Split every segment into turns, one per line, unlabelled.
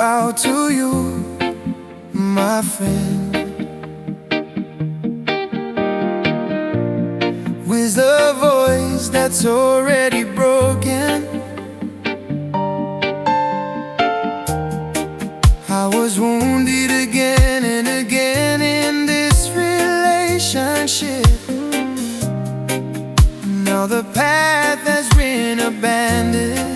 bow to you, my friend, with a voice that's already broken. I was wounded again and again in this relationship. Now the path has been abandoned.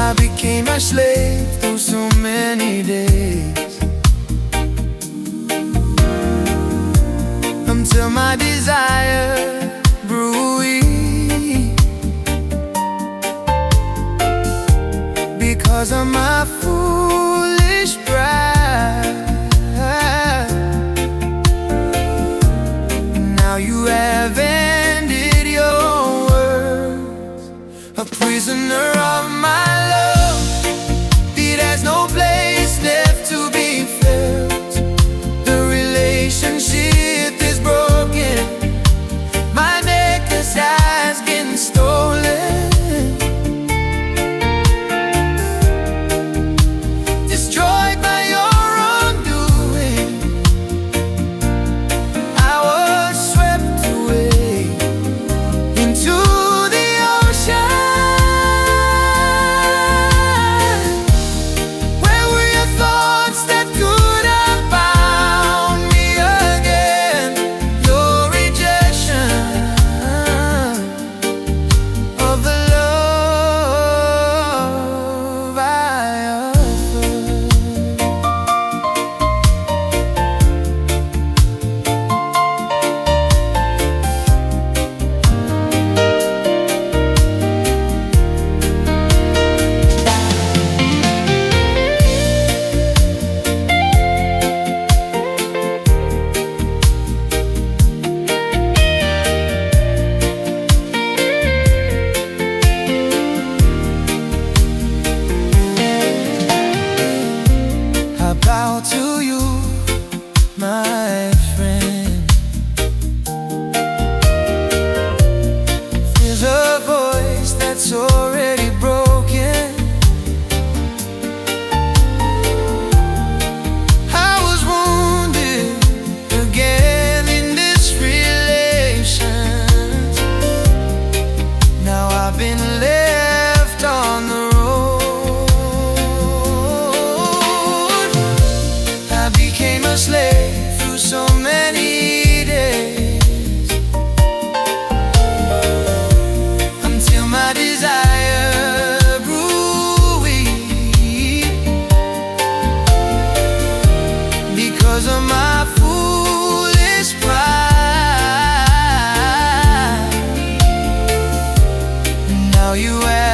I became a slave through so many days, until my desire grew weak, because of my foolish pride. Now you have ended your words, a prisoner of my love. It has no place left to be felt. The relationship is broken. My necklace has been stolen, destroyed by your undoing. I was swept away into the ocean. Where were your thoughts that could have bound me again? Your rejection of the love I offered. I bow to you, my friend. There's a voice that's already broken. I was wounded again in this relation. Now I've been left on the road. I became a slave through so many days, until my desire grew weak, because of my foolish pride. Now you have